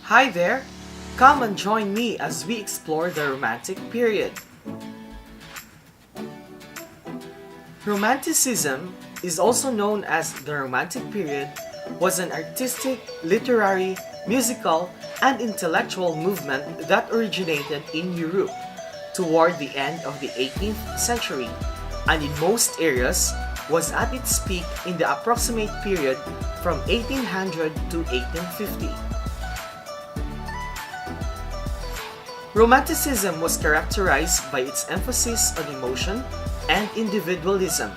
Hi there! Come and join me as we explore the Romantic period. Romanticism is also known as the Romantic period, was an artistic, literary, musical, and intellectual movement that originated in Europe toward the end of the 18th century, and in most areas was at its peak in the approximate period from 1800 to 1850. Romanticism was characterized by its emphasis on emotion and individualism,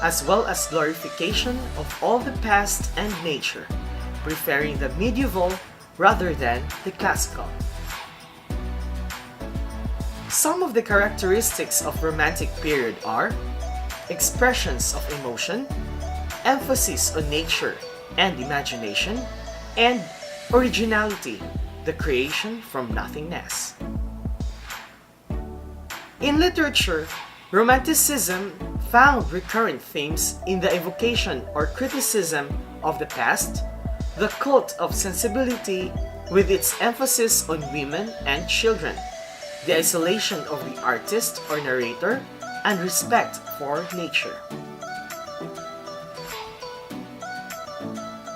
as well as glorification of all the past and nature, preferring the medieval rather than the classical. Some of the characteristics of Romantic period are expressions of emotion, emphasis on nature and imagination, and originality, the creation from nothingness. In literature, Romanticism found recurrent themes in the evocation or criticism of the past, the cult of sensibility with its emphasis on women and children, the isolation of the artist or narrator, and respect for nature.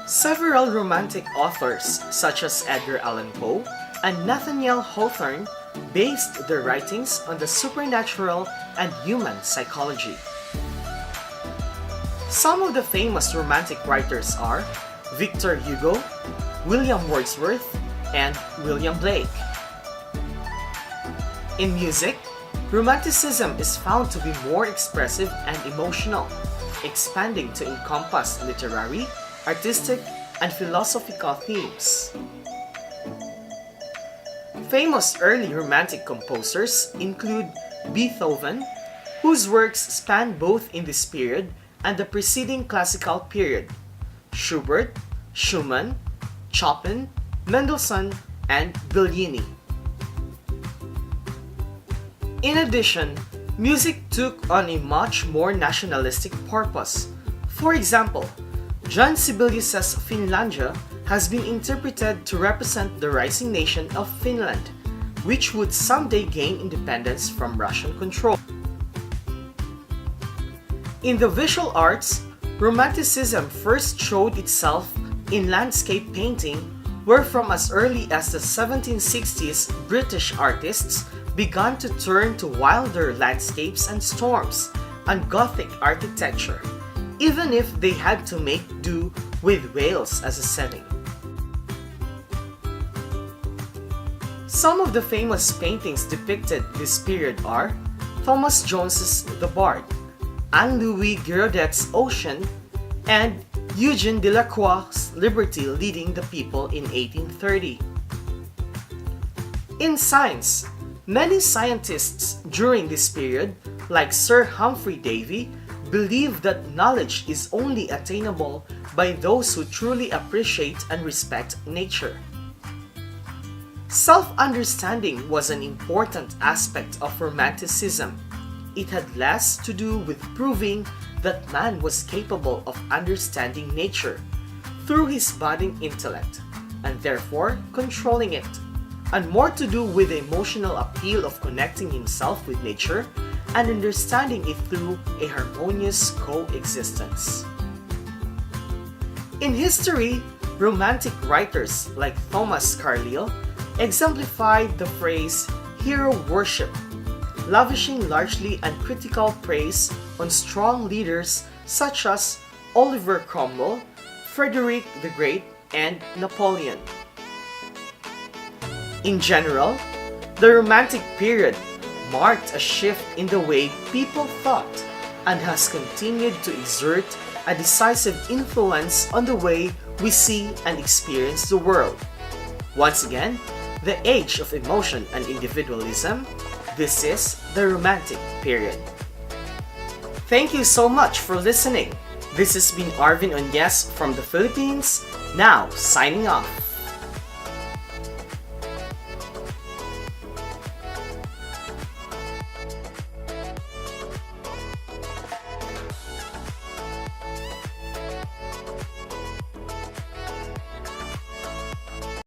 Several Romantic authors such as Edgar Allan Poe and Nathaniel Hawthorne based their writings on the supernatural and human psychology. Some of the famous Romantic writers are Victor Hugo, William Wordsworth, and William Blake. In music, Romanticism is found to be more expressive and emotional, expanding to encompass literary, artistic, and philosophical themes. Famous early Romantic composers include Beethoven, whose works span both in this period and the preceding classical period, Schubert, Schumann, Chopin, Mendelssohn, and Bellini. In addition, music took on a much more nationalistic purpose. For example, John Sibelius's Finlandia has been interpreted to represent the rising nation of Finland, which would someday gain independence from Russian control. In the visual arts, Romanticism first showed itself in landscape painting, where from as early as the 1760s, British artists began to turn to wilder landscapes and storms and Gothic architecture, even if they had to make do with Wales as a setting. Some of the famous paintings depicted this period are Thomas Jones's The Bard, Anne-Louis Girodet's Ocean, and Eugène Delacroix's Liberty Leading the People in 1830. In science, many scientists during this period, like Sir Humphrey Davy, believed that knowledge is only attainable by those who truly appreciate and respect nature. Self-understanding was an important aspect of Romanticism. It had less to do with proving that man was capable of understanding nature through his budding intellect, and therefore controlling it, and more to do with the emotional appeal of connecting himself with nature and understanding it through a harmonious coexistence. In history, Romantic writers like Thomas Carlyle exemplified the phrase hero worship, lavishing largely uncritical praise on strong leaders such as Oliver Cromwell, Frederick the Great, and Napoleon. In general, the Romantic period marked a shift in the way people thought and has continued to exert a decisive influence on the way we see and experience the world. Once again, the age of emotion and individualism, this is the Romantic period. Thank you so much for listening. This has been Arvin from the Philippines, now signing off.